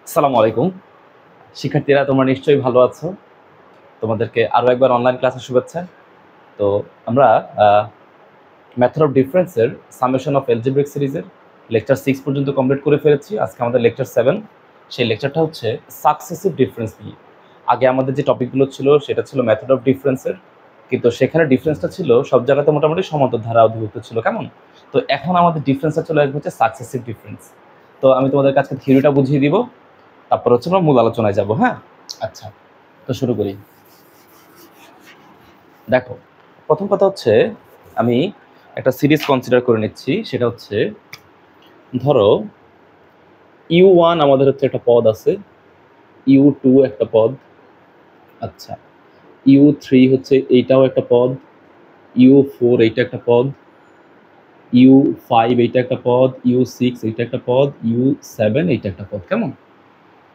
আসসালামু আলাইকুম। শিক্ষার্থীরা তোমরা নিশ্চয়ই ভালো আছো। তোমাদেরকে আরও একবার অনলাইন ক্লাসের শুভেচ্ছা। তো আমরা মেথড অফ ডিফারেন্সের সামেশন অফ এলজেব্রিক সিরিজের লেকচার 6 পর্যন্ত কমপ্লিট করে ফেলেছি। আজকে আমাদের লেকচার 7। সেই লেকচারটা হচ্ছে সাকসেসিভ ডিফারেন্স নিয়ে। আগে আমাদের যে টপিকগুলো ছিল সেটা ছিল মেথড অফ ডিফারেন্সের, কিন্তু সেখানে ডিফারেন্সটা ছিল সব জায়গাতে মোটামুটি সমান্তর ধারা অধিভুক্ত ছিল, কেমন? তো এখন আমাদের ডিফারেন্সটা চলে আসবে হচ্ছে সাকসেসিভ ডিফারেন্স। তো আমি তোমাদের কাছে থিওরিটা বুঝিয়ে দিব, তারপর হচ্ছে আমরা মূল আলোচনায় যাব। হ্যাঁ, আচ্ছা, তো শুরু করি। দেখো, প্রথম কথা হচ্ছে আমি একটা সিরিজ কনসিডার করে নিচ্ছি। সেটা হচ্ছে, ধরো u1 আমাদের হচ্ছে একটা পদ আছে, u2 একটা পদ, আচ্ছা u3 হচ্ছে এইটাও একটা পদ, u4 এইটা একটা পদ, u5 এইটা একটা পদ, u6 এইটা একটা পদ, u7 এইটা একটা পদ, কেমন?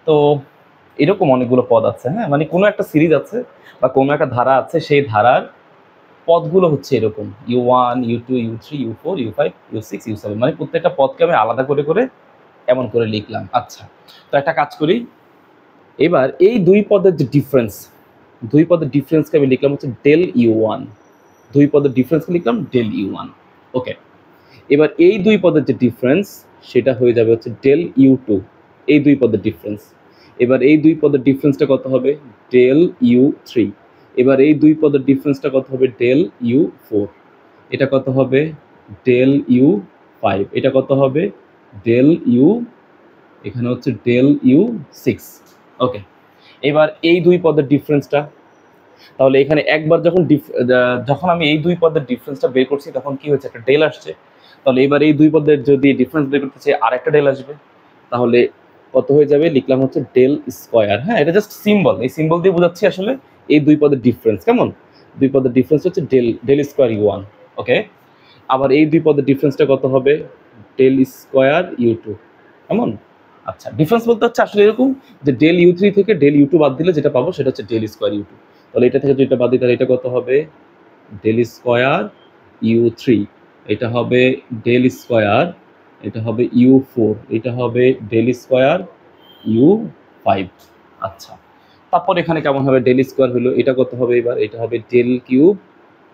তো এরকম অনেকগুলো পদ আছে। হ্যাঁ, মানে কোনো একটা সিরিজ আছে বা কোনো একটা ধারা আছে, সেই ধারার পদগুলো হচ্ছে এরকম u1 u2 u3 u4 u5 u6 u7, মানে প্রত্যেকটা পদকে আমি আলাদা করে করে এমন করে লিখলাম। আচ্ছা, তো একটা কাজ করি, এবার এই দুই পদের যে ডিফারেন্স, দুই পদের ডিফারেন্সকে আমি লিখলাম হচ্ছে ডেল u1, দুই পদের ডিফারেন্সকে লিখলাম ডেল u1। ওকে, এবার এই দুই পদের যে ডিফারেন্স সেটা হয়ে যাবে হচ্ছে ডেল u2, এই দুই পদের ডিফারেন্স। এবার এই দুই পদের ডিফারেন্সটা কত হবে? Del u3। এবার এই দুই পদের ডিফারেন্সটা কত হবে? Del u4। এটা কত হবে? Del u5। এটা কত হবে? ডেল u, এখানে হচ্ছে ডেল u6। ওকে, এবার এই দুই পদের ডিফারেন্সটা, তাহলে এখানে একবার যখন আমি এই দুই পদের ডিফারেন্সটা বের করছি তখন কি হয়েছে? একটা ডেল আসছে। তাহলে এবার এই দুই পদের যদি ডিফারেন্স বের করতে চাই আর একটা ডেল আসবে, তাহলে কত হয়ে যাবে? লিখলাম হচ্ছে ডেল স্কোয়ার। হ্যাঁ, এটা জাস্ট সিম্বল, এই সিম্বল দিয়ে বোঝাচ্ছি আসলে এই দুই পদের ডিফারেন্স, কেমন? দুই পদের ডিফারেন্স হচ্ছে ডেল স্কোয়ার u1। ওকে, আবার এই দুই পদের ডিফারেন্সটা কত হবে? ডেল স্কোয়ার u2, কেমন? আচ্ছা, ডিফারেন্স বলতে হচ্ছে আসলে এরকম যে ডেল u3 থেকে ডেল u2 বাদ দিলে যেটা পাবো সেটা হচ্ছে ডেল স্কোয়ার u2। তাহলে এটা থেকে যেটা বাদ দিই তাহলে এটা কত হবে? Del square u3। এটা হবে ডেল স্কোয়ার, এটা হবে u4, এটা হবে ডেল স্কোয়ার u5। আচ্ছা, তারপর এখানে কেমন হবে? ডেল স্কোয়ার হলো, এটা কত হবে? এবার এটা হবে ডেল কিউব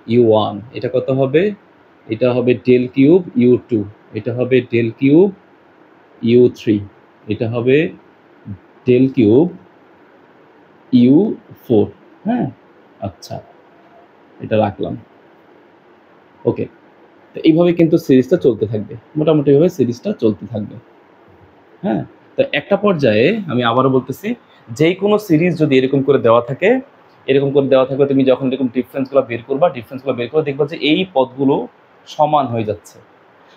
u1। এটা কত হবে? এটা হবে ডেল কিউব u2। এটা হবে ডেল কিউব u3। এটা হবে ডেল কিউব u4। হ্যাঁ, আচ্ছা, এটা রাখলাম। ওকে, তো এইভাবে কিন্তু সিরিজটা চলতে থাকবে, মোটামুটি ভাবে সিরিজটা চলতে থাকবে। হ্যাঁ, তো একটা পর্যায়ে আমি আবারও বলতেছি, যেই কোনো সিরিজ যদি এরকম করে দেওয়া থাকে, এরকম করে দেওয়া থাকবে, তুমি যখন এরকম ডিফারেন্সগুলো বের করবা, ডিফারেন্সগুলো বের করে দেখবা যে এই পদগুলো সমান হয়ে যাচ্ছে।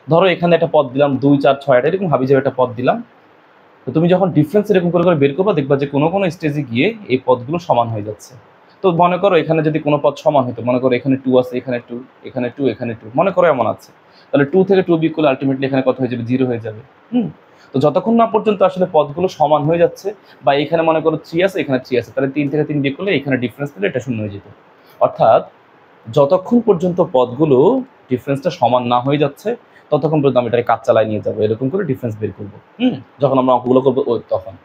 ধরো এখানে একটা পদ দিলাম 2 4 6 8, এরকম হাবিজাবি একটা পদ দিলাম। তো তুমি যখন ডিফারেন্স এরকম করে করে বের করবা দেখবা যে কোনো কোনো স্টেজে গিয়ে এই পদগুলো সমান হয়ে যাচ্ছে। তো মনে করো এখানে যদি কোনো পদ সমান হতো, মনে করো এখানে 2 আছে, এখানে 2, এখানে 2, এখানে 2, মনে করো এমন আছে, তাহলে 2 থেকে 2 বিয়োগ করলে আলটিমেটলি এখানে কত হয়ে যাবে? 0 হয়ে যাবে। তো যতক্ষণ না পর্যন্ত আসলে পদগুলো সমান হয়ে যাচ্ছে, বা এখানে মনে করো 3 আছে, এখানে 3 আছে, তাহলে 3 থেকে 3 বিয়োগ করলে এখানে ডিফারেন্স দিলে এটা শূন্য হয়ে যেত। অর্থাৎ যতক্ষণ পর্যন্ত পদগুলো ডিফারেন্সটা সমান না হয়ে যাচ্ছে ততক্ষণ পর্যন্ত আমি এটাকে কাজ চালায় নিয়ে যাবো, এরকম করে ডিফারেন্স বের করবো। যখন আমরা অঙ্কগুলো করবো তখন।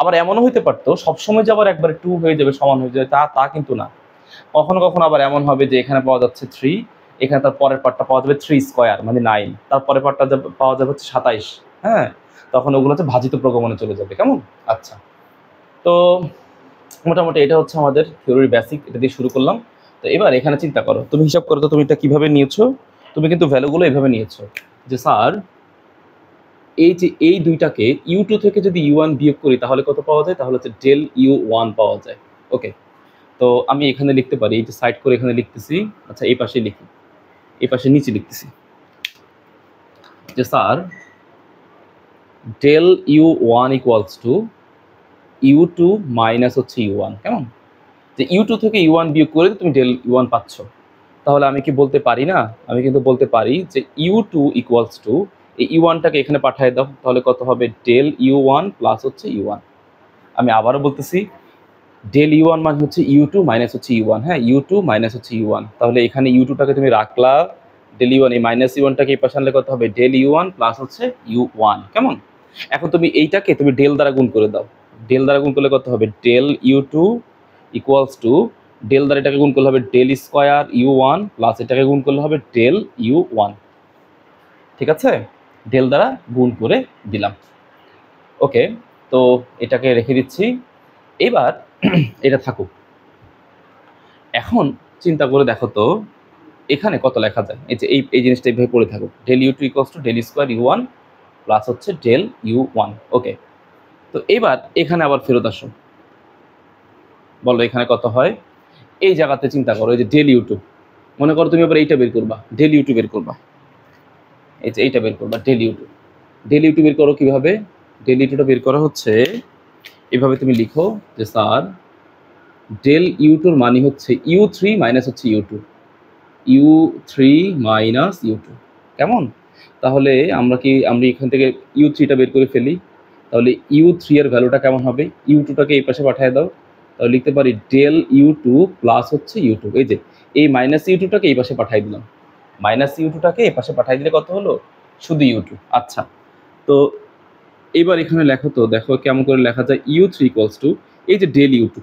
আবার এমনও হইতে পারতো সবসময় যে আবার একবারে 2 হয়ে যাবে, সমান হয়ে যাবে, তা কিন্তু না। কখনো কখনো আবার এমন হবে যে এখানে পাওয়া যাচ্ছে 3, এখানে তার পরের পার্টটা পাওয়া যাবে 3 স্কোয়ার মানে 9, তারপরের পার্টটা পাওয়া যাবে হচ্ছে 27। হ্যাঁ, তখন ওগুলো হচ্ছে ভাজিত প্রগমনে চলে যাবে, কেমন? আচ্ছা, তো মোটামুটি এটা হচ্ছে আমাদের থিওরির বেসিক, এটা দিয়ে শুরু করলাম। তো এবার এখানে চিন্তা করো, তুমি হিসাব করো তো তুমি এটা কিভাবে নিয়েছো। তুমি কিন্তু ভ্যালুগুলো এভাবে নিয়েছো যে স্যার এই যে এই দুইটাকে u2 থেকে যদি u1 বিয়োগ করি তাহলে কত পাওয়া যায়? তাহলে হচ্ছে ডেল u1 পাওয়া যায়। ওকে, তো আমি এখানে লিখতে পারি, এই যে সাইড করে এখানে লিখতেছি। আচ্ছা, এই পাশে লিখি, এই পাশে নিচে লিখতেছি যে sir del u1 equals to u2 minus হচ্ছে u1, কেমন? যে u2 থেকে u1 বিয়োগ করে তুমি ডেল u1 পাচ্ছ। তাহলে আমি কি বলতে পারি না? আমি কিন্তু বলতে পারি যে u2 ইকুয়ালস টু এই u1টাকে এখানে পাঠিয়ে দাও, তাহলে কত হবে? ডেল u1 প্লাস হচ্ছে u1। আমি আবারও বলতেছি, ডেল u1 মানে হচ্ছে u2 মাইনাস হচ্ছে u1। হ্যাঁ, u2 মাইনাস হচ্ছে u1, তাহলে এখানে u2টাকে তুমি রাখলা, ডেল u1, এই মাইনাস u1টাকে এই পাশে আনলে কত হবে? ডেল u1 প্লাস হচ্ছে u1, কেমন? এখন তুমি এইটাকে তুমি ডেল দ্বারা গুণ করে দাও। ডেল দ্বারা গুণ করলে কত হবে, del u two equals to del দ্বারা এটাকে গুণ করলে হবে del square u one plus এটাকে গুণ করলে হবে ডেল ইউ ওয়ান। ঠিক আছে, ডেল দ্বারা গুণ করে দিলাম। ওকে, তো এটাকে রেখে দিচ্ছি। এবার এটা থাকুক। এখন চিন্তা করে দেখো তো এখানে কত লেখা যায়, এই যে এই জিনিসটা এইভাবে পড়ে থাকুক, del u two equals to del square u one plus হচ্ছে ডেল ইউ ওয়ান। ওকে, তো এবার এখানে আবার ফেরত আসো, বলো এখানে কত হয়। এই জায়গাতে চিন্তা করো, এই যে ডেল ইউ টু, মনে করো তুমি এবার এইটা বের করবা, ডেল ইউ টু বের করবা, এই যে এইটা বের করবা del u two. Del u two বের করো কিভাবে, ডেল ইউ টুটা বের করা হচ্ছে এভাবে, তুমি লিখো যে স্যার ডেল ইউ টুর মানে হচ্ছে ইউ থ্রি মাইনাস হচ্ছে u two, u three minus u two. কেমন, তাহলে আমরা এখান থেকে ইউ থ্রিটা বের করে ফেলি, তাহলে ইউ থ্রি এর ভ্যালুটা কেমন হবে, ইউ টুটাকে এই পাশে পাঠিয়ে দাও, তাহলে লিখতে পারি ডেল ইউ টু প্লাস হচ্ছে ইউ টু। এই যে এই মাইনাস ইউ টুটাকে এই পাশে পাঠিয়ে দিলাম, মাইনাস ইউ টুটাকে এই পাশে পাঠিয়ে দিলে কত হলো, শুধু ইউ টু। আচ্ছা, তো এবার এখানে লেখো তো, দেখো কেমন করে লেখা যায়, ইউ থ্রি ইকুয়ালস টু এই যে ডেল ইউ টু,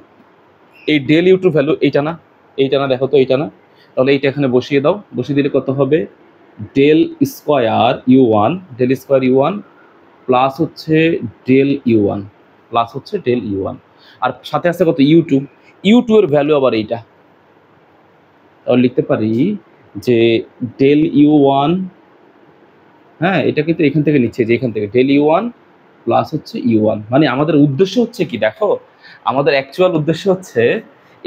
এই ডেল ইউ টু ভ্যালু এইটা না, এইটা না, দেখো তো এইটা না, তাহলে এইটা এখানে বসিয়ে দাও, বসিয়ে দিলে কত হবে, del square u one, del square u one plus হচ্ছে ডেল ইউ ওয়ান, প্লাস হচ্ছে ডেল ইউ ওয়ান, আর সাথে আছে কত ইউ টু, ইউ টু এর ভ্যালু আবার এইটা, তাহলে লিখতে পারি যে ডেল ইউ ওয়ান, হ্যাঁ এটা কিন্তু এখান থেকে নিচ্ছে, যে এখান থেকে ডেল ইউ ওয়ান প্লাস হচ্ছে ইউ ওয়ান। মানে আমাদের উদ্দেশ্য হচ্ছে কি দেখো, আমাদের অ্যাকচুয়াল উদ্দেশ্য হচ্ছে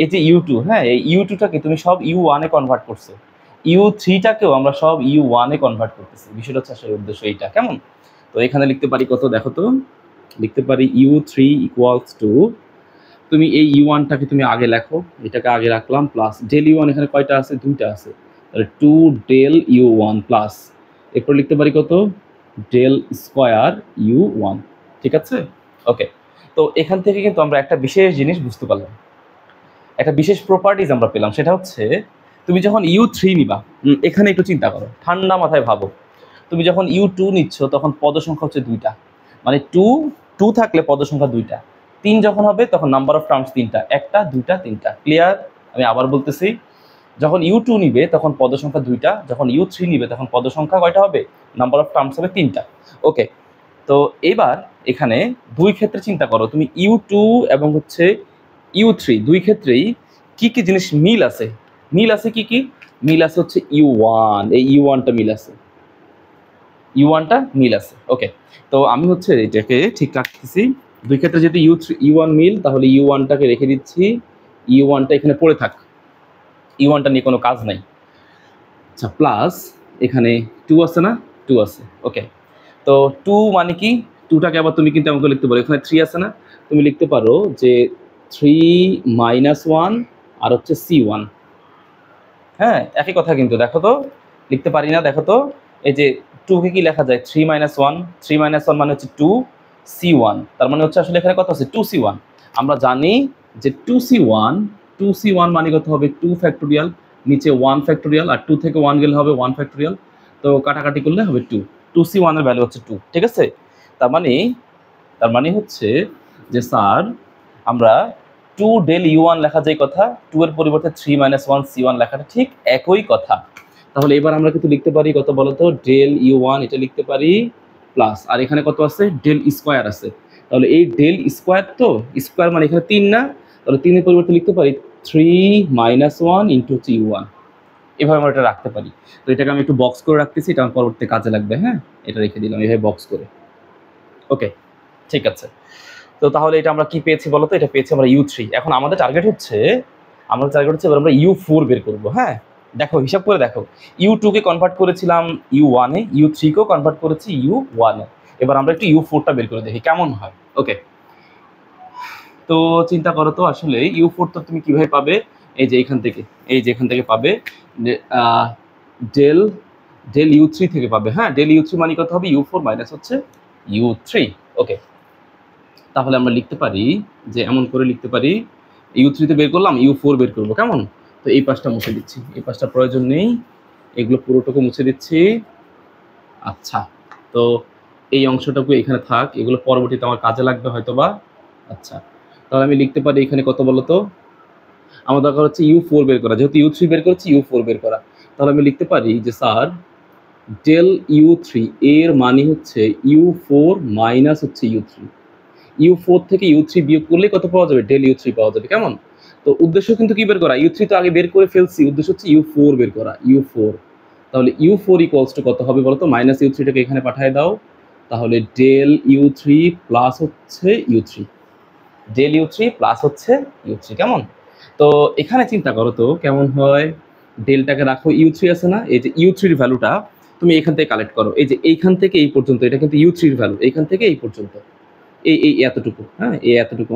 এই যে ইউ টু, হ্যাঁ এই ইউ টুটাকে তুমি সব ইউ ওয়ানে কনভার্ট করছো, ইউ থ্রিটাকেও আমরা সব ইউ ওয়ানে কনভার্ট করতেছি, বিষয়টা হচ্ছে আসলে উদ্দেশ্য এইটা। কেমন, তো এখানে লিখতে পারি কত দেখো তো, লিখতে পারি ইউ থ্রি ইকুয়ালস টু, তুমি এই ইউ ওয়ানটাকে তুমি আগে লেখো, এটাকে আগে রাখলাম, প্লাস ডেল ইউ ওয়ান এখানে কয়টা আছে, দুইটা আছে, তাহলে two del u one plus এরপর লিখতে পারি কত, ডেল স্কোয়ার ইউ ওয়ান। ঠিক আছে, ওকে, তো এখান থেকে কিন্তু আমরা একটা বিশেষ জিনিস বুঝতে পারলাম, একটা বিশেষ প্রপার্টিজ আমরা পেলাম, সেটা হচ্ছে তুমি যখন ইউ থ্রি নিবা, এখানে একটু চিন্তা করো, ঠান্ডা মাথায় ভাবো, তুমি যখন ইউ টু নিচ্ছ তখন পদ সংখ্যা হচ্ছে দুইটা, মানে টু টু থাকলে পদ সংখ্যা দুইটা, তিন যখন হবে তখন নাম্বার অফ টার্মস তিনটা, একটা দুইটা তিনটা। ক্লিয়ার, আমি আবার বলতেছি, যখন ইউ টু নিবে তখন পদ সংখ্যা দুইটা, যখন ইউ থ্রি নিবে তখন পদ সংখ্যা কয়টা হবে, নাম্বার অফ টার্মস হবে তিনটা। ওকে, তো এবার এখানে দুই ক্ষেত্রে চিন্তা করো, তুমি ইউ টু এবং হচ্ছে ইউ থ্রি দুই ক্ষেত্রেই কি কি জিনিস মিল আছে, মিল আছে কি কি, মিল আছে হচ্ছে ইউ ওয়ান, এই ইউ ওয়ানটা মিল আছে, ইউ ওয়ানটা মিল আছে। ওকে, তো আমি হচ্ছে এটাকে ঠিক রাখতেছি, দুই ক্ষেত্রে যেহেতু ইউ ওয়ান মিল, তাহলে ইউ ওয়ানটাকে রেখে দিচ্ছি, ইউ ওয়ানটা এখানে পড়ে থাক, ইউ ওয়ানটা নিয়ে কোনো কাজ নাই। আচ্ছা, প্লাস এখানে টু আছে না, টু আছে। ওকে, তো টু মানে কি, টুটাকে আবার তুমি কিন্তু আমাকে লিখতে পারো, এখানে থ্রি আছে না, তুমি লিখতে পারো যে থ্রি মাইনাস ওয়ান আর হচ্ছে সি ওয়ান। হ্যাঁ একই কথা কিন্তু, দেখো তো লিখতে পারি না, দেখো তো এই যে টুকে কি লেখা যায়, three minus one, three minus one মানে হচ্ছে টু সি ওয়ান, তার মানে হচ্ছে আসলে এখানে কত আছে, টু সি ওয়ান। আমরা জানি যে two C one, two C one মানে কত হবে, টু ফ্যাক্টোরিয়াল, নিচে ওয়ান ফ্যাক্টোরিয়াল, আর টু থেকে ওয়ান গেলে হবে ওয়ান ফ্যাক্টোরিয়াল, তো কাটাকাটি করলে হবে টু, টু সি ওয়ানের ভ্যালু হচ্ছে টু। ঠিক আছে, তার মানে হচ্ছে যে স্যার আমরা টু ডেল ইউ ওয়ান লেখা যায় কথা, টু এর পরিবর্তে three minus one C one লেখাটা ঠিক একই কথা। তাহলে এবার আমরা কিন্তু লিখতে পারি কত বলতো, ডেল ইউ ওয়ান এটা লিখতে পারি প্লাস, আর এখানে কত আছে, ডেল স্কোয়ার আছে, তাহলে এই ডেল স্কোয়ার, তো স্কোয়ার মানে এখানে তিন না, তাহলে তিনের পরিবর্তে লিখতে পারি থ্রি মাইনাস ওয়ান ইন্টু হচ্ছে ইউ ওয়ান, এভাবে আমরা এটা রাখতে পারি। তো এটাকে আমি একটু বক্স করে রাখতেছি, এটা আমার পরবর্তী কাজে লাগবে। হ্যাঁ, এটা রেখে দিলাম এইভাবে বক্স করে। ওকে, ঠিক আছে, তো তাহলে এটা আমরা কি পেয়েছি বলতো, এটা পেয়েছি আমরা ইউ থ্রি। এখন আমাদের টার্গেট হচ্ছে এবার আমরা ইউ ফোর বের করবো। হ্যাঁ দেখো, হিসাব করে দেখো, ইউ টুকে কনভার্ট করেছিলাম ইউ ওয়ানে, ইউ থ্রিকেও কনভার্ট করেছি ইউ ওয়ানে, এবার আমরা একটু ইউ ফোরটা বের করে দেখি কেমন হয়। ওকে, তো চিন্তা করো তো আসলে ইউ ফোর তো তুমি কিভাবে পাবে, এই যে এখান থেকে পাবে ডেল ডেল ইউ থ্রি থেকে পাবে। হ্যাঁ, ডেল ইউ থ্রি মানে কত হবে, ইউ ফোর মাইনাস হচ্ছে ইউ থ্রি। ওকে, তাহলে আমরা লিখতে পারি যে এমন করে লিখতে পারি, ইউ থ্রিতে বের করলাম, ইউ ফোর বের করবো। কেমন, তো এই পাশটা মুছে দিচ্ছি, এই পাশটা প্রয়োজন নেই, এগুলো পুরোটুকু মুছে দিচ্ছি। আচ্ছা, তো এই অংশটুকু এখানে থাক, এগুলো পরবর্তীতে আমার কাজে লাগবে হয়তোবা। আচ্ছা, তাহলে আমি লিখতে পারি এখানে কত বলো তো, আমার দরকার হচ্ছে U4 বের করা, যেহেতু U3 বের করেছি U4 বের করা। তাহলে আমি লিখতে পারি যে স্যার ডেল U3 এর মানে হচ্ছে U4 মাইনাস হচ্ছে U3। U4 থেকে U3 বিয়োগ করলে কত পাওয়া যাবে, ডেল U3 পাওয়া যাবে। কেমন? তো উদ্দেশ্য কিন্তু কি বের করা, U3 তো আগে বের করে ফেলছি, উদ্দেশ্য হচ্ছে U4 বের করা, U4। তাহলে U4 ইকুয়ালস টু কত হবে বলতো, মাইনাস U3টাকে এখানে পাঠিয়ে দাও, তাহলে ডেল U3 প্লাস হচ্ছে U3, ডেল U3 প্লাস হচ্ছে U3। কেমন? তো এখানে চিন্তা করো তো কেমন হয়, ডেলটাকে রাখো, U3 আছে না, এই যে U3 এর ভ্যালুটা তুমি এখান থেকে কালেক্ট করো, এই যে এইখান থেকে এই পর্যন্ত, এটা কিন্তু U3 এর ভ্যালু, এইখান থেকে এই পর্যন্ত, এই এই এতটুকু, হ্যাঁ এই এতটুকু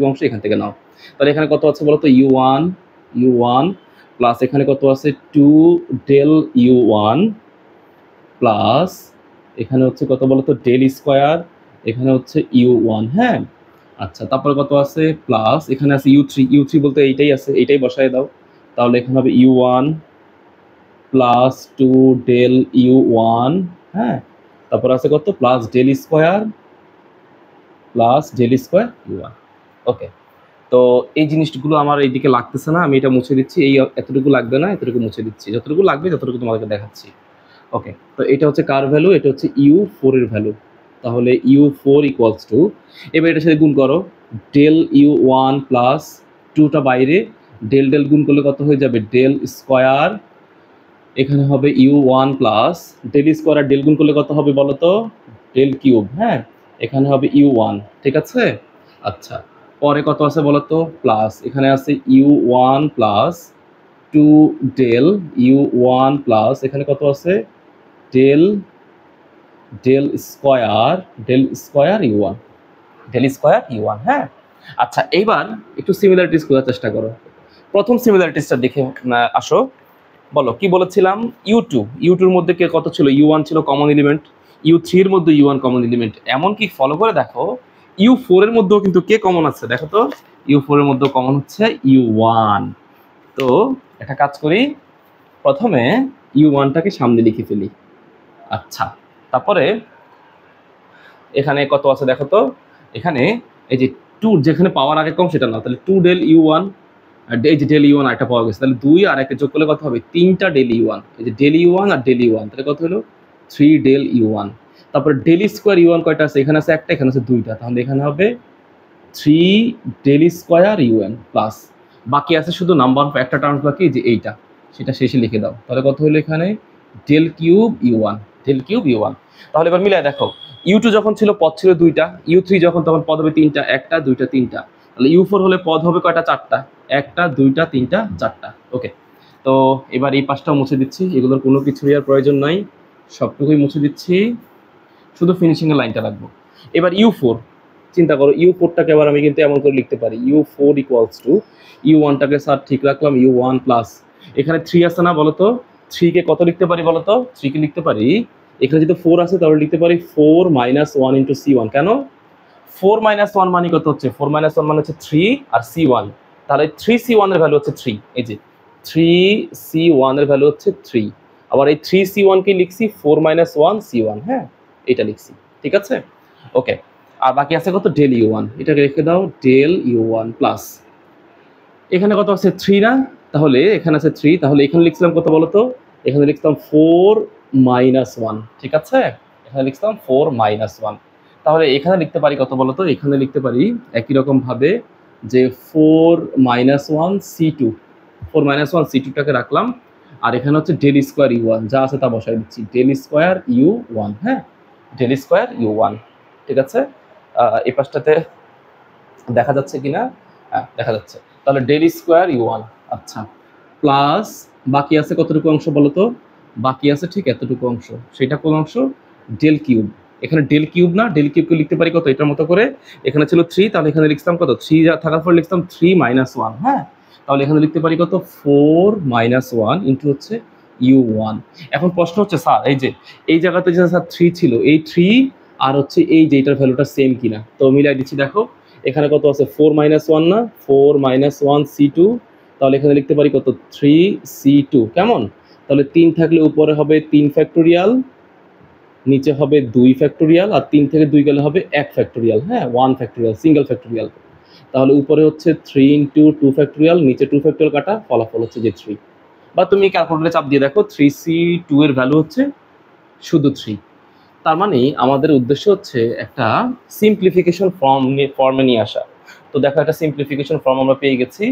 অংশ এখান থেকে নাও। তাহলে এখানে কত আছে বলো তো, U1 প্লাস এখানে কত আছে 2 ডেল U1 প্লাস এখানে হচ্ছে কত বলো তো, ডেল স্কোয়ার, এখানে হচ্ছে U1, হ্যাঁ। আচ্ছা, তারপরে কত আছে প্লাস এখানে আছে U3 বলতে এইটাই আছে, এইটাই বসায় দাও। তাহলে এখানে হবে U1 প্লাস 2 ডেল U1, হ্যাঁ। তারপর আছে কত, প্লাস ডেল স্কোয়ার U1। ওকে, তো এই জিনিসগুলো আমার এইদিকে লাগতেছে না, আমি এটা মুছে দিচ্ছি, এই এতটুকু লাগবে না, এতটুকু মুছে দিচ্ছি, যতটুকু লাগবে ততটুকু তোমাদেরকে দেখাচ্ছি। ওকে, তো এটা হচ্ছে কার ভ্যালু, এটা হচ্ছে U4 এর ভ্যালু। তাহলে U4 ইকুয়ালস টু, এবার এটার সাথে গুণ করো, ডেল U1 প্লাস 2টা বাইরে, ডেল ডেল গুণ করলে কত হয়ে যাবে, ডেল স্কোয়ার, এখানে হবে U1 প্লাস ডেল স্কোয়ার আর ডেল গুণ করলে কত হবে বলো তো, ডেল কিউব, হ্যাঁ। এখানে হবে U1, ঠিক আছে। আচ্ছা, পরে কত আছে বলো তো, প্লাস এখানে আছে U1 plus 2 del U1 plus এখানে কত আছে, ডেল স্কোয়ার U1, হ্যাঁ। আচ্ছা, এইবার একটু সিমিলারিটিস খোঁজার চেষ্টা করো। প্রথম সিমিলারিটিসটা দেখে আসো, বলো কি বলেছিলাম, U2 এর মধ্যে কে কত ছিল, U1 ছিল কমন এলিমেন্ট, U3 এর মধ্যে U1 কমন এলিমেন্ট, এমনকি ফলো করে দেখো U4 এর মধ্যেও কিন্তু কে কমন আছে, দেখো তো U4 এর মধ্যেও কমন হচ্ছে U1। তো একটা কাজ করি, প্রথমে U1টাকে সামনে লিখে ফেলি। আচ্ছা, তারপরে এখানে কত আছে দেখো তো, এখানে এই যে 2 যেখানে পাওয়ার আগে কম সেটা না, তাহলে 2 ডেল U1, আর এই যে ডেল U1 আরেকটা পাওয়া গেছে, তাহলে 2 আর 1 যোগ করলে কত হবে, 3টা ডেল U1, এই যে ডেল U1 আর ডেল U1, তাহলে কত হলো 3 ডেল U1। তারপর ডেল স্কোয়ার U1 কয়টা আছে, এখানে আছে একটা, এখানে আছে দুইটা, তাহলে এখানে হবে 3 ডেল স্কোয়ার UN প্লাস বাকি আছে শুধু নাম্বার অফ একটা টার্মস বাকি, যে এইটা, সেটা শেষে লিখে দাও। তাহলে কত হলো এখানে ডেল কিউব U1। তাহলে এবার মিলাই দেখো, U2 যখন ছিল পদ ছিল দুইটা, U3 যখন তখন পদ হবে তিনটা, একটা দুইটা তিনটা, তাহলে U4 হলে পদ হবে কয়টা, চারটা, একটা দুইটা তিনটা চারটা। ওকে, তো এবার এই পাশটাও মুছে দিচ্ছি, এগুলোর কোনো কিছু আর প্রয়োজন নাই, সবটুকুই মুছে দিচ্ছি, শুধু ফিনিশিং এর লাইনটা রাখবো। এবার U4 চিন্তা করো, U4টাকে এবার আমি কিন্তু এমন করে লিখতে পারি, U4 ইকুয়ালস টু U1টাকে স্যার ঠিক রাখলাম U1 প্লাস এখানে 3 আছে না বলো তো, 3 কে কত লিখতে পারি বলো তো, 3 কে লিখতে পারি, এখানে যদি 4 আছে তাহলে লিখতে পারি 4 মাইনাস 1 ইন্টু C1। কেন 4 মাইনাস 1 মানে কত হচ্ছে, 4 মাইনাস 1 মানে হচ্ছে 3 আর C1, তাহলে 3C1 এর ভ্যালু হচ্ছে 3, এই যে 3C1 এর ভ্যালু হচ্ছে 3, আবার এই 3C1 কে লিখছি 4 মাইনাস 1 C1, হ্যাঁ এটা লিখছি, ঠিক আছে। ওকে, আর বাকি আছে কত, ডেল U1, এটাকে রেখে দাও, ডেল U1 প্লাস এখানে কত আছে 3 না, তাহলে এখানে আছে 3, তাহলে এখানে লিখছিলাম কত বলো তো, এখানে লিখতাম 4 মাইনাস 1, ঠিক আছে, এখানে লিখতাম 4 মাইনাস 1। তাহলে এখানে লিখতে পারি কত বলো তো, এখানে লিখতে পারি একই রকম ভাবে যে 4 মাইনাস 1 C2, 4 মাইনাস 1 C2টাকে রাখলাম, আর এখানে হচ্ছে ডেল স্কোয়ার U1 যা আছে তা বসাই দিচ্ছি, ডেল স্কোয়ার U1, হ্যাঁ ডেল স্কোয়ার U1, ঠিক আছে। এই পাশটাতে দেখা যাচ্ছে কিনা, হ্যাঁ দেখা যাচ্ছে। তাহলে ডেল স্কোয়ার U1, আচ্ছা, প্লাস বাকি আছে কতটুকু অংশ বলো তো, বাকি আছে ঠিক এতটুকু অংশ, সেটা কোন অংশ, ডেল কিউব, এখানে ডেল কিউব না, ডেল কিউবকে লিখতে পারি কত, এটার মতো করে, এখানে ছিল 3, তাহলে এখানে লিখতাম কত, 3 থাকার পর লিখতাম 3 মাইনাস 1, হ্যাঁ তাহলে এখানে লিখতে পারি কত, 4 মাইনাস 1 ইন্টু হচ্ছে U1। এখন প্রশ্ন হচ্ছে স্যার এই যে এই জায়গাতে যে স্যার 3 ছিল, এই 3 আর হচ্ছে এই যে এটার ভ্যালুটা সেম কিনা, তো মিলাই দিচ্ছি দেখো, এখানে কত আছে 4 মাইনাস 1 না, 4 মাইনাস 1 C2, তাহলে এখানে লিখতে পারি কত 3 C2, কেমন, তাহলে 3 থাকলে উপরে হবে 3 ফ্যাক্টোরিয়াল নিচে হবে 2 ফ্যাক্টোরিয়াল, আর 3 থেকে 2 গেলে হবে 1 ফ্যাক্টোরিয়াল, হ্যাঁ 1 ফ্যাক্টোরিয়াল, সিঙ্গেল ফ্যাক্টোরিয়াল। তাহলে উপরে হচ্ছে 3 ইন্টু 2 ফ্যাক্টোরিয়াল, নিচে 2 ফ্যাক্টোরিয়াল কাটা, ফলাফল হচ্ছে যে 3। বা তুমি ক্যালকুলেটরে চাপ দিয়ে দেখো 3c2 এর ভ্যালু হচ্ছে শুধু 3। তার মানে আমাদের উদ্দেশ্য হচ্ছে একটা সিম্পলিফিকেশন ফর্মে নিয়ে আসা। তো দেখো একটা সিম্পলিফিকেশন ফর্ম আমরা পেয়ে গেছি।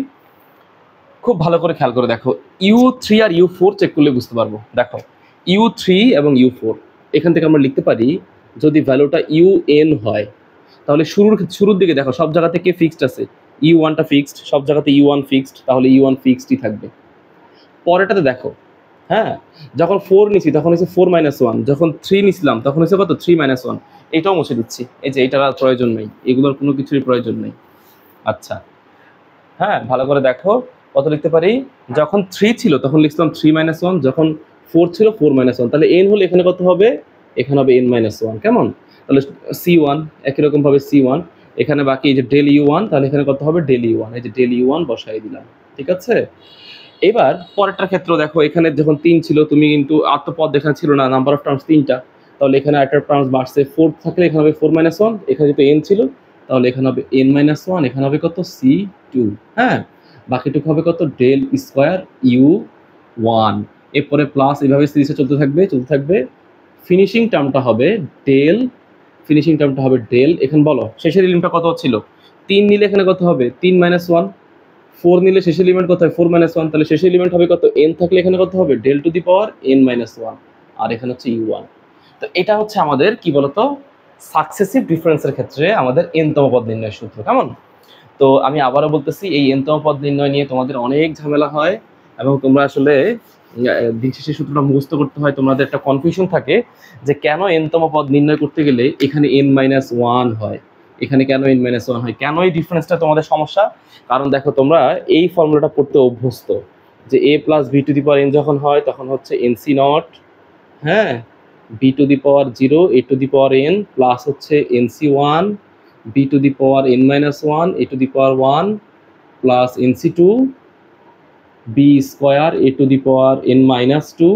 খুব ভালো করে খেয়াল করে দেখো, u3 আর u4 চেক করলে বুঝতে পারবো। দেখো u3 এবং u4 এখান থেকে আমরা লিখতে পারি, যদি ভ্যালুটা un হয় তাহলে শুরুর দিকে দেখো সব জায়গাতে কে ফিক্সড আছে, u1টা ফিক্সড, সব জায়গাতে u1 ফিক্সড, তাহলে u1 ফিক্সডই থাকবে। পরেরটাতে দেখো, হ্যাঁ যখন 4 নিছি তখন হচ্ছে 4 - 1, যখন 3 নিছিলাম তখন হচ্ছে কত 3 - 1। এটাও মুছে দিচ্ছি, এই যে এটার আর প্রয়োজন নেই, এগুলোর কোনো কিছুরই প্রয়োজন নেই। আচ্ছা, হ্যাঁ ভালো করে দেখো কত লিখতে পারি, যখন 3 ছিল তখন লিখতাম 3 - 1, যখন 4 ছিল 4 - 1, তাহলে n হলে এখানে কত হবে, এখানে হবে n - 1। কেমন, তাহলে c1 একই রকম ভাবে c1, এখানে বাকি এই যে ডেল u1, তাহলে এখানে কত হবে ডেল u1, এই যে ডেল u1 বসাই দিলাম। ঠিক আছে, এবার পরেরটার ক্ষেত্রে দেখো, এখানে যখন 3 ছিল তুমি কিন্তু আত্মপদ এখানে ছিল না, নাম্বার অফ টার্মস 3টা, তাহলে এখানে একটা টার্মস বাড়ছে, 4 থাকলে এখানে হবে 4 - 1, এখানে যেহেতু n ছিল তাহলে এখানে হবে n - 1, এখানে হবে কত c2, হ্যাঁ বাকিটুকু হবে কত ডেল স্কোয়ার u1। এরপরে প্লাস এইভাবে সিরিজে চলতে থাকবে। ফিনিশিং টার্মটা হবে ডেল, এখানে বলো শেষের এলিমেন্টটা কত ছিল, 3 নিলে এখানে কত হবে 3 - 1, 4 নিলে শেষের এলিমেন্ট কত হয় 4 - 1, তাহলে শেষের এলিমেন্ট হবে কত n থাকলে এখানে কত হবে del two the power n - 1, আর এখানে হচ্ছে u1। তো এটা হচ্ছে আমাদের কি বলতো সাকসেসিভ ডিফারেন্সের ক্ষেত্রে আমাদের n তম পদ নির্ণয়ের সূত্র। কেমন, তো আমি আবারও বলতেছি, এই n তম পদ নির্ণয় নিয়ে তোমাদের অনেক ঝামেলা হয় এবং তোমরা আসলে দিন শেষে সূত্রটা মুখস্থ করতে হয়, তোমাদের একটা কনফিউশন থাকে যে কেন n তম পদ নির্ণয় করতে গেলে এখানে n - 1 হয়, এখানে কেন n - 1 হয়, কেন এই ডিফারেন্সটা তোমাদের সমস্যা। কারণ দেখো তোমরা এই ফর্মুলাটা পড়তে অভ্যস্ত যে a plus b two the power n যখন হয় তখন হচ্ছে nc নট, হ্যাঁ b two the power 0 a two the power n plus হচ্ছে nc1 b two the power n - 1 a two the power 1 plus nc2 b square a two the power n - 2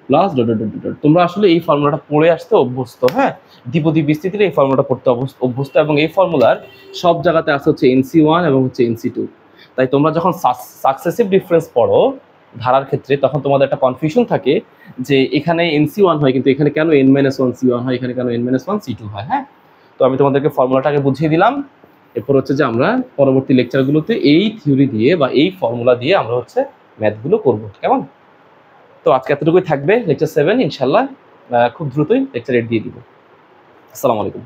plus dot dot dot dot. তোমরা আসলে এই ফর্মুলাটা পড়ে আসতে অভ্যস্ত, হ্যাঁ দ্বিপদী বিস্তৃতিতে এই ফর্মুলাটা পড়তে অভ্যস্ত, এবং এই ফর্মুলার সব জায়গাতে আছে হচ্ছে nc1 এবং হচ্ছে nc2। তাই তোমরা যখন সাকসেসিভ ডিফারেন্স পড়ো ধারার ক্ষেত্রে তখন তোমাদের একটা কনফিউশন থাকে যে এখানে nc1 হয় কিন্তু এখানে কেন n - 1 c1 হয়, এখানে কেন n - 1 c2 হয়। হ্যাঁ, তো আমি তোমাদেরকে ফর্মুলাটাকে বুঝিয়ে দিলাম। এরপর হচ্ছে যে আমরা পরবর্তী লেকচারগুলোতে এই থিওরি দিয়ে বা এই ফর্মুলা দিয়ে আমরা হচ্ছে ম্যাথগুলো করবো। কেমন, তো আজকে এতটুকুই থাকবে লেকচার 7, ইনশাল্লাহ খুব দ্রুতই লেকচার 8 দিয়ে দিব। আসসালামু আলাইকুম।